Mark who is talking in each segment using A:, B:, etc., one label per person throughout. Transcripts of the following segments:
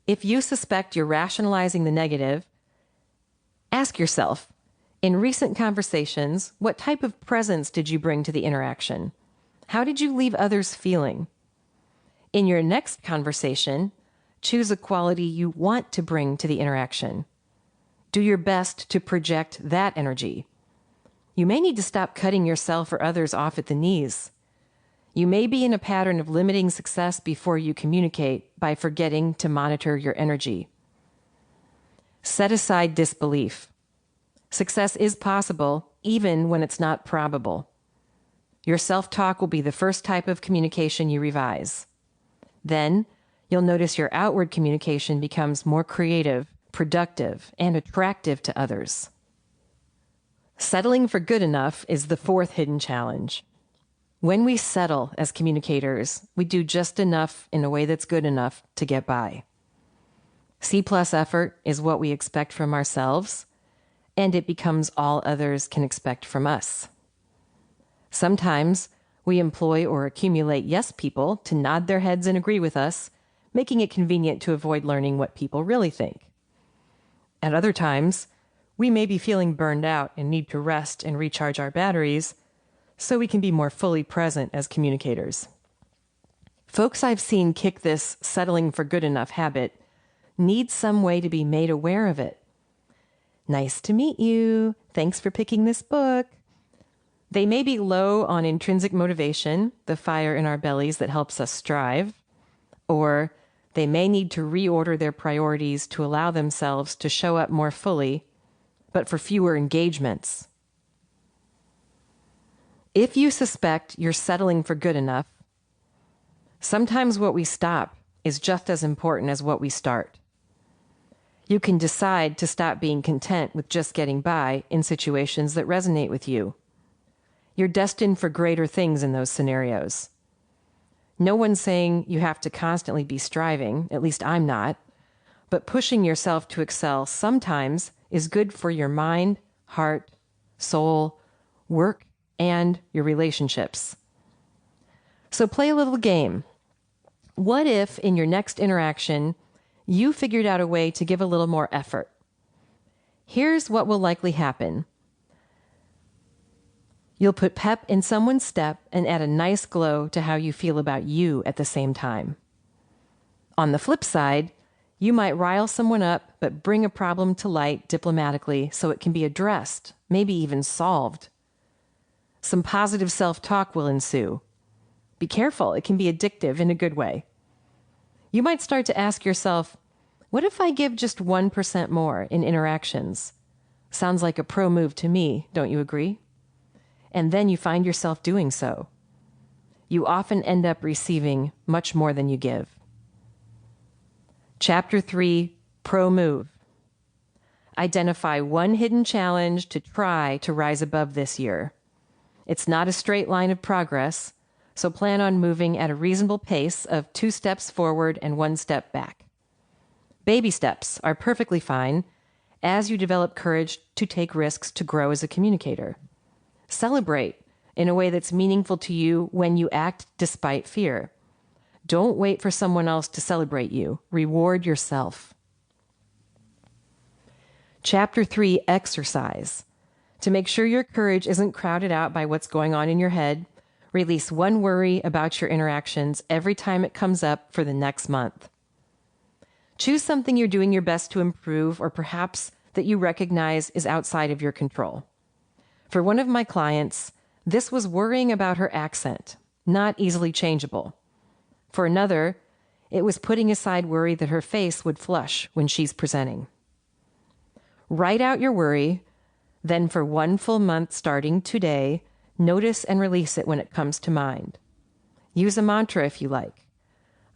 A: If you suspect you're rationalizing the negative, ask yourself, in recent conversations, what type of presence did you bring to the interaction? How did you leave others feeling? In your next conversation, choose a quality you want to bring to the interaction. Do your best to project that energy. You may need to stop cutting yourself or others off at the knees. You may be in a pattern of limiting success before you communicate by forgetting to monitor your energy. Set aside disbelief. Success is possible even when it's not probable. Your self-talk will be the first type of communication you revise. Then, you'll notice your outward communication becomes more creative, productive, and attractive to others. Settling for good enough is the fourth hidden challenge. When we settle as communicators, we do just enough in a way that's good enough to get by. C+ effort is what we expect from ourselves, and it becomes all others can expect from us. Sometimes we employ or accumulate yes people to nod their heads and agree with us, making it convenient to avoid learning what people really think. At other times, we may be feeling burned out and need to rest and recharge our batteries so we can be more fully present as communicators. Folks I've seen kick this settling for good enough habit need some way to be made aware of it. Nice to meet you. Thanks for picking this book. They may be low on intrinsic motivation, the fire in our bellies that helps us strive, or they may need to reorder their priorities to allow themselves to show up more fully, but for fewer engagements. If you suspect you're settling for good enough, sometimes what we stop is just as important as what we start. You can decide to stop being content with just getting by in situations that resonate with you. You're destined for greater things in those scenarios. No one's saying you have to constantly be striving, at least I'm not, but pushing yourself to excel sometimes is good for your mind, heart, soul, work, and your relationships. So play a little game. What if in your next interaction, you figured out a way to give a little more effort? Here's what will likely happen. You'll put pep in someone's step and add a nice glow to how you feel about you at the same time. On the flip side, you might rile someone up, but bring a problem to light diplomatically so it can be addressed, maybe even solved. Some positive self-talk will ensue. Be careful, it can be addictive in a good way. You might start to ask yourself, what if I give just 1% more in interactions? Sounds like a pro move to me, don't you agree? And then you find yourself doing so. You often end up receiving much more than you give. Chapter 3, Pro Move. Identify one hidden challenge to try to rise above this year. It's not a straight line of progress, so plan on moving at a reasonable pace of 2 steps forward and 1 step back. Baby steps are perfectly fine as you develop courage to take risks to grow as a communicator. Celebrate in a way that's meaningful to you when you act despite fear. Don't wait for someone else to celebrate you. Reward yourself. Chapter 3, Exercise. To make sure your courage isn't crowded out by what's going on in your head, release one worry about your interactions every time it comes up for the next month. Choose something you're doing your best to improve, or perhaps that you recognize is outside of your control. For one of my clients, this was worrying about her accent, not easily changeable. For another, it was putting aside worry that her face would flush when she's presenting. Write out your worry. Then for 1 full month starting today, notice and release it when it comes to mind. Use a mantra if you like.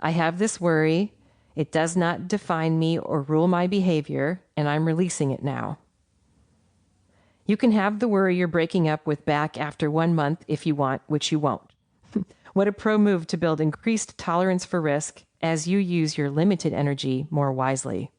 A: I have this worry. It does not define me or rule my behavior, and I'm releasing it now. You can have the worry you're breaking up with back after 1 month if you want, which you won't. What a pro move to build increased tolerance for risk as you use your limited energy more wisely.